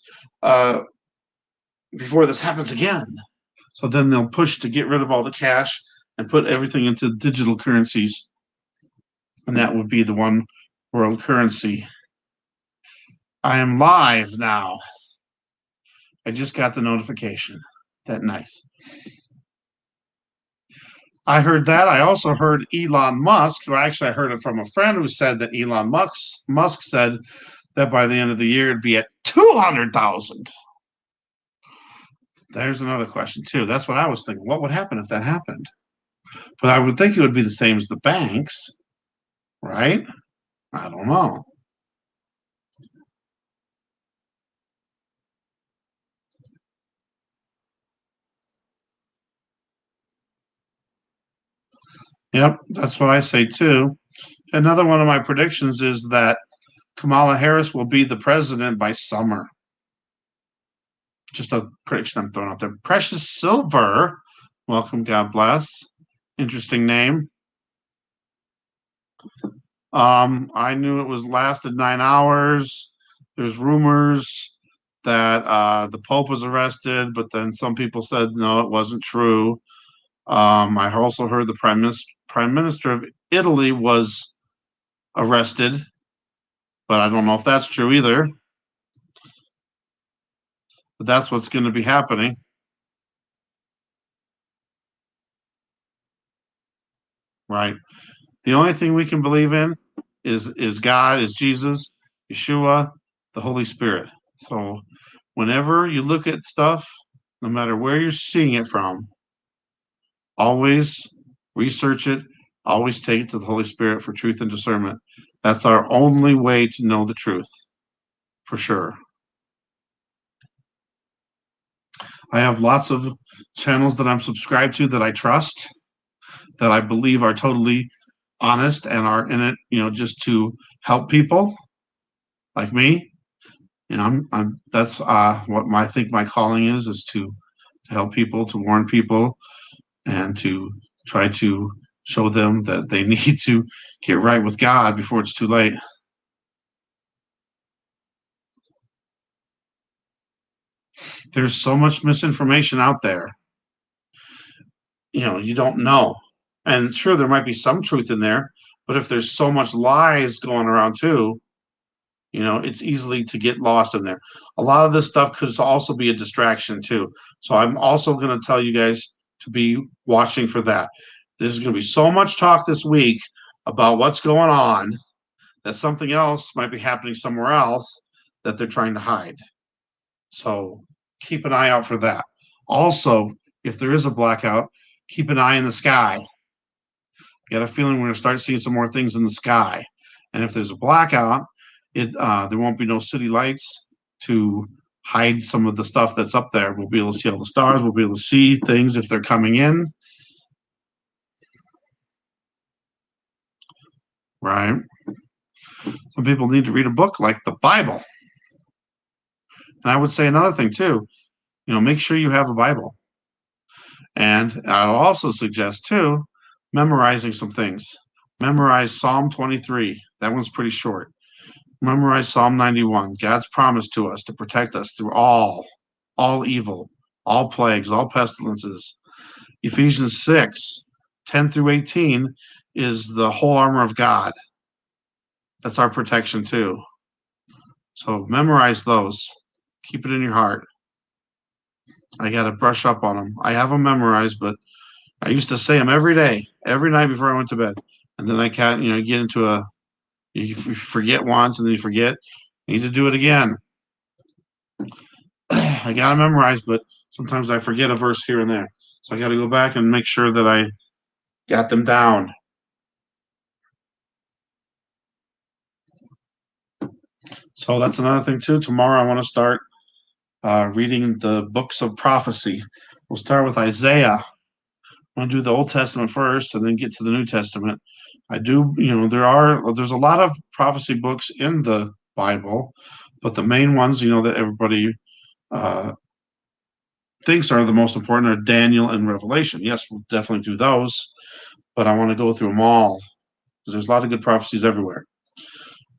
before this happens again. So then they'll push to get rid of all the cash and put everything into digital currencies, and that would be the one world currency. I am live now. I just got the notification. That nice. I heard that. I also heard Elon Musk, who actually I heard it from a friend who said that Elon Musk said that by the end of the year it'd be at 200,000. There's another question too. That's what I was thinking. What would happen if that happened? But I would think it would be the same as the banks, right? I don't know. Yep, that's what I say too. Another one of my predictions is that Kamala Harris will be the president by summer. Just a prediction I'm throwing out there. Precious Silver, welcome, God bless. Interesting name. I knew it was lasted 9 hours. There's rumors that the Pope was arrested, but then some people said no, it wasn't true. I also heard the Prime Minister of Italy was arrested, but I don't know if that's true either. But that's what's going to be happening. Right. The only thing we can believe in is God, is Jesus, Yeshua, the Holy Spirit. So whenever you look at stuff, no matter where you're seeing it from, always research it, always take it to the Holy Spirit for truth and discernment. That's our only way to know the truth, for sure. I have lots of channels that I'm subscribed to that I trust, that I believe are totally honest and are in it, just to help people like me. I'm that's what I think my calling is to help people, to warn people, and to try to show them that they need to get right with God before it's too late. There's so much misinformation out there. You don't know. And sure, there might be some truth in there, but if there's so much lies going around too, it's easily to get lost in there. A lot of this stuff could also be a distraction too. So I'm also going to tell you guys to be watching for that. There's going to be so much talk this week about what's going on that something else might be happening somewhere else that they're trying to hide. So keep an eye out for that. Also, if there is a blackout, keep an eye in the sky. Got a feeling we're going to start seeing some more things in the sky. And if there's a blackout, there won't be no city lights to hide some of the stuff that's up there. We'll be able to see all the stars. We'll be able to see things if they're coming in. Right? Some people need to read a book like the Bible. And I would say another thing too, make sure you have a Bible. And I'll also suggest too, memorizing some things. Memorize Psalm 23. That one's pretty short. Memorize Psalm 91. God's promise to us to protect us through all evil, all plagues, all pestilences. Ephesians 6, 10 through 18 is the whole armor of God. That's our protection too. So memorize those. Keep it in your heart. I got to brush up on them. I have them memorized, but I used to say them every day, every night before I went to bed. And then I can't, get into you forget once and then you forget. You need to do it again. I got to memorize, but sometimes I forget a verse here and there. So I got to go back and make sure that I got them down. So that's another thing too. Tomorrow I want to start reading the books of prophecy. We'll start with Isaiah. I want to do the Old Testament first and then get to the New Testament. I do, there's a lot of prophecy books in the Bible, but the main ones, that everybody thinks are the most important are Daniel and Revelation. Yes, we'll definitely do those, but I want to go through them all because there's a lot of good prophecies everywhere.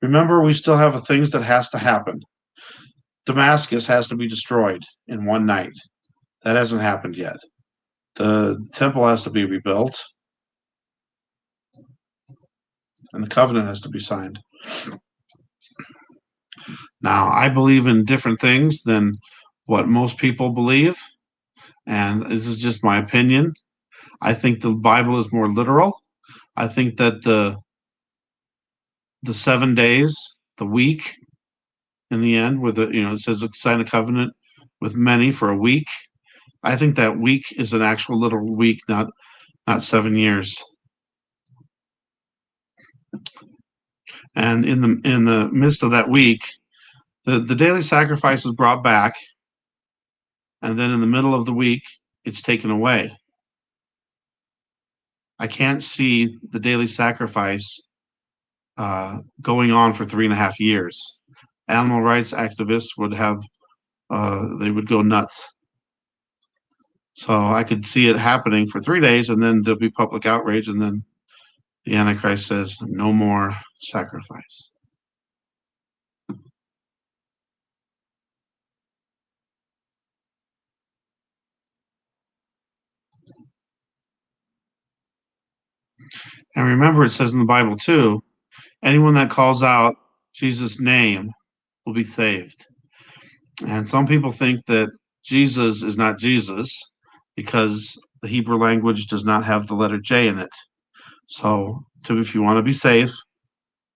Remember, we still have things that has to happen. Damascus has to be destroyed in one night. That hasn't happened yet. The temple has to be rebuilt, and the covenant has to be signed. Now, I believe in different things than what most people believe, and this is just my opinion. I think the Bible is more literal. I think that the 7 days, the week, in the end, with it says sign a covenant with many for a week. I think that week is an actual literal week, not 7 years. And in the midst of that week, the daily sacrifice is brought back, and then in the middle of the week, it's taken away. I can't see the daily sacrifice going on for 3.5 years. Animal rights activists would have they would go nuts. So I could see it happening for 3 days, and then there'll be public outrage, and then the Antichrist says, no more sacrifice. And remember, it says in the Bible too, anyone that calls out Jesus' name will be saved. And some people think that Jesus is not Jesus because the Hebrew language does not have the letter J in it. So if you want to be safe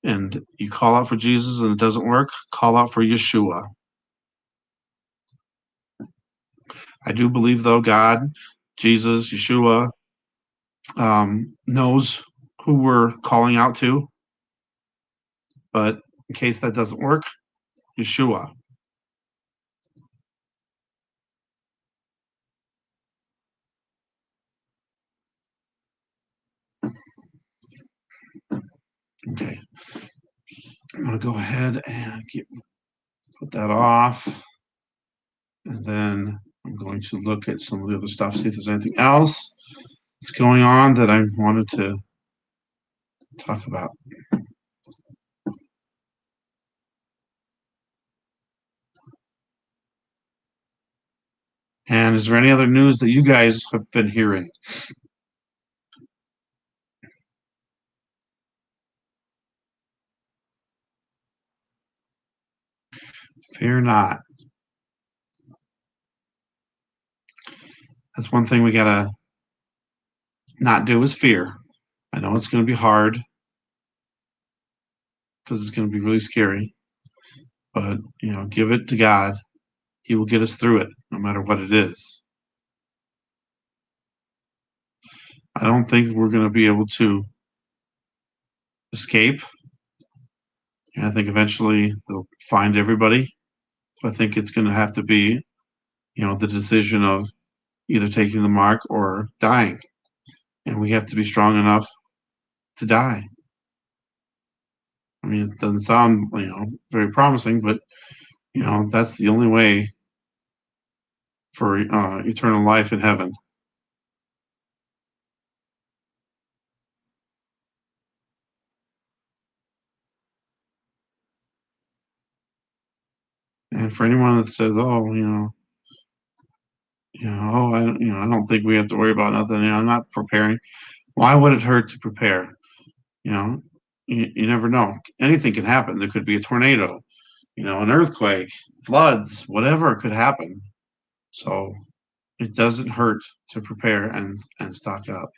and you call out for Jesus and it doesn't work, call out for Yeshua. I do believe, though, God, Jesus, Yeshua, knows who we're calling out to. But in case that doesn't work, Yeshua. Okay. I'm going to go ahead and put that off. And then I'm going to look at some of the other stuff, see if there's anything else that's going on that I wanted to talk about. And is there any other news that you guys have been hearing? Fear not. That's one thing we gotta not do is fear. I know it's going to be hard because it's going to be really scary, but give it to God. He will get us through it, no matter what it is. I don't think we're going to be able to escape. And I think eventually they'll find everybody. So I think it's going to have to be, the decision of either taking the mark or dying. And we have to be strong enough to die. I mean, it doesn't sound, very promising, but that's the only way for eternal life in heaven. And for anyone that says, "Oh, I don't think we have to worry about nothing," I'm not preparing. Why would it hurt to prepare? You know, you never know. Anything can happen. There could be a tornado, an earthquake, floods, whatever could happen. So it doesn't hurt to prepare and stock up.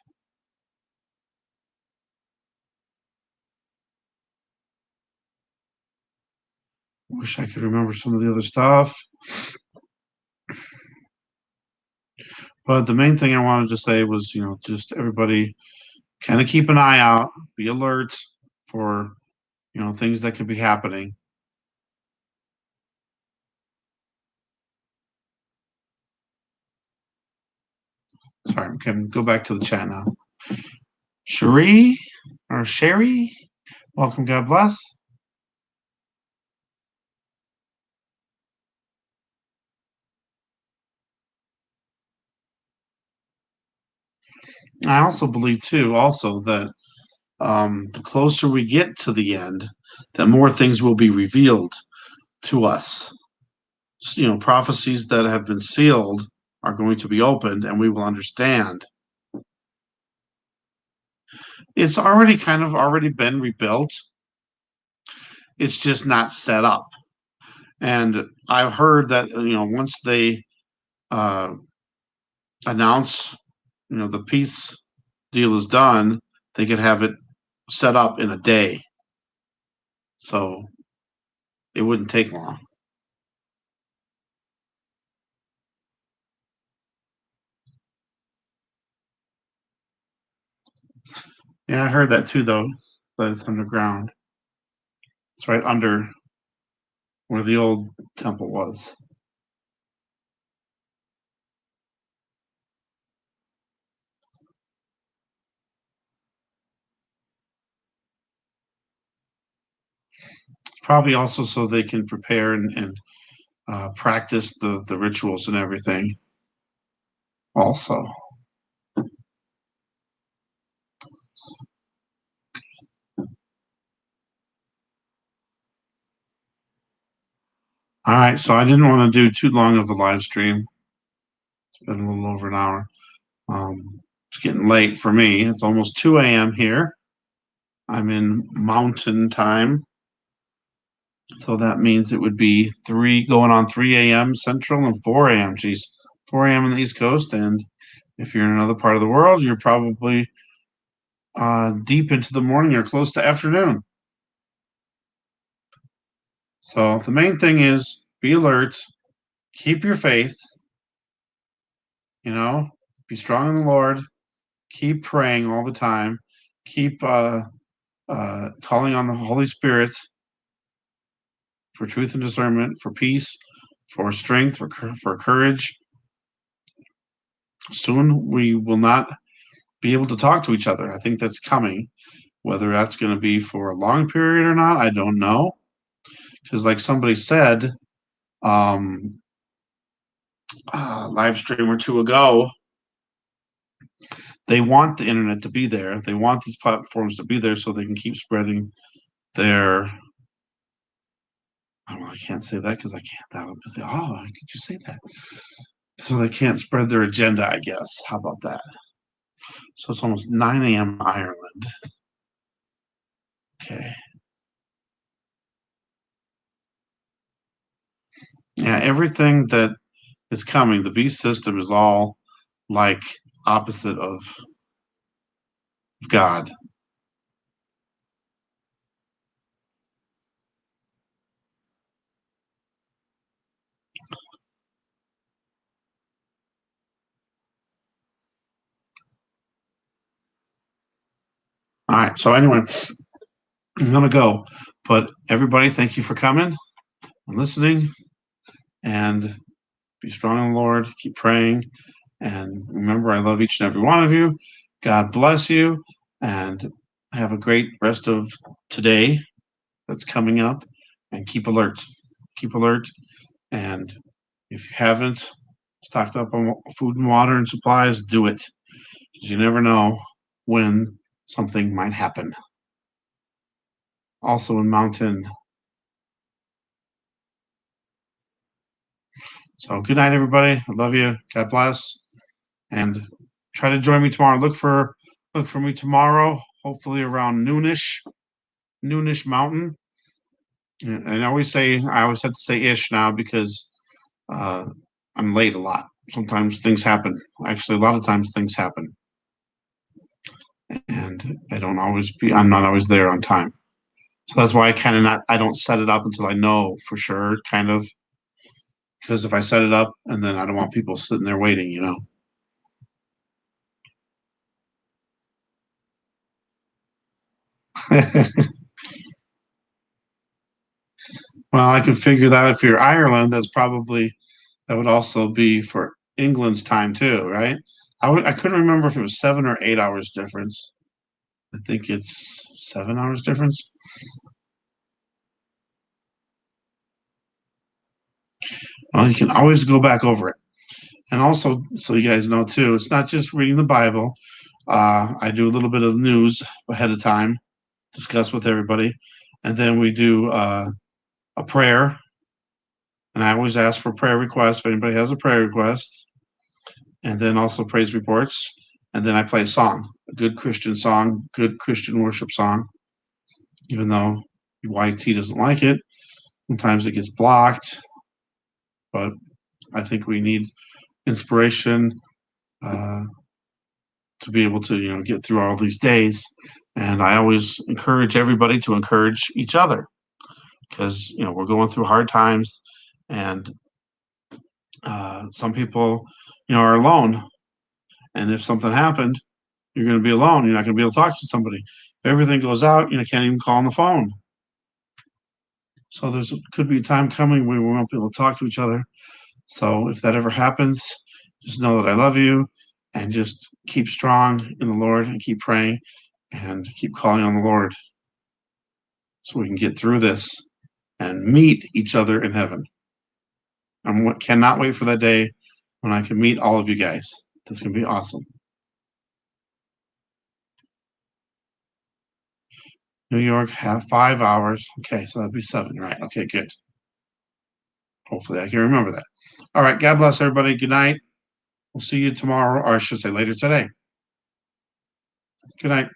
Wish I could remember some of the other stuff. But the main thing I wanted to say was, just everybody kind of keep an eye out, be alert for, things that could be happening. Sorry, I can go back to the chat now. Cherie or Sherry, welcome. God bless. I also believe too, also that the closer we get to the end, the more things will be revealed to us. Prophecies that have been sealed are going to be opened, and we will understand. It's already kind of already been rebuilt. It's just not set up. And I've heard that once they uh, announce the peace deal is done, they could have it set up in a day. So it wouldn't take long. Yeah, I heard that too, though, that it's underground. It's right under where the old temple was. It's probably also so they can prepare and practice the rituals and everything. Also, all right. So I didn't want to do too long of a live stream. It's been a little over an hour. It's getting late for me. It's almost 2 a.m. here. I'm in mountain time. So that means it would be going on 3 a.m. Central and 4 a.m. Geez, 4 a.m. on the East Coast. And if you're in another part of the world, you're probably deep into the morning or close to afternoon. So the main thing is be alert, keep your faith, be strong in the Lord, keep praying all the time, keep calling on the Holy Spirit for truth and discernment, for peace, for strength, for courage. Soon we will not be able to talk to each other. I think that's coming. Whether that's going to be for a long period or not, I don't know. Because, like somebody said, live stream or two ago, they want the internet to be there. They want these platforms to be there so they can keep spreading their. Oh, I can't say that because I can't. That'll be, oh, how could you say that? so they can't spread their agenda, I guess. How about that? So it's almost 9 a.m. in Ireland. Okay. Yeah, everything that is coming, the beast system is all like opposite of God. All right. So anyway, I'm gonna go. But everybody, thank you for coming and listening, and be strong in the Lord. Keep praying, and remember, I love each and every one of you. God bless you, and have a great rest of today that's coming up. And keep alert. Keep alert. And if you haven't stocked up on food and water and supplies, do it, because you never know when something might happen. Also in Mountain. So good night, everybody. I love you. God bless. And try to join me tomorrow. Look for me tomorrow, hopefully around noonish Mountain. And I always have to say ish now because uh, I'm late a lot. Sometimes things happen. Actually, a lot of times things happen, and I'm not always there on time. So that's why I don't set it up until I know for sure, kind of, because if I set it up and then I don't want people sitting there waiting. Well, I can figure that if you're Ireland, that would also be for England's time too, right? I couldn't remember if it was 7 or 8 hours difference. I think it's 7 hours difference. Well, you can always go back over it. And also, so you guys know too, it's not just reading the Bible. I do a little bit of news ahead of time, discuss with everybody, and then we do a prayer. And I always ask for prayer requests if anybody has a prayer request, and then also praise reports. And then I play a song, a good Christian song, good Christian worship song, even though YT doesn't like it. Sometimes it gets blocked, but I think we need inspiration uh, to be able to, get through all these days. And I always encourage everybody to encourage each other because we're going through hard times, and some people, are alone. And if something happened, you're going to be alone. You're not going to be able to talk to somebody. If everything goes out, can't even call on the phone. So could be a time coming where we won't be able to talk to each other. So if that ever happens, just know that I love you, and just keep strong in the Lord and keep praying and keep calling on the Lord so we can get through this and meet each other in heaven. I cannot wait for that day when I can meet all of you guys. That's going to be awesome. New York have 5 hours. Okay, so that'd be 7, right? Okay, good. Hopefully I can remember that. All right, God bless everybody. Good night. We'll see you tomorrow, or I should say later today. Good night.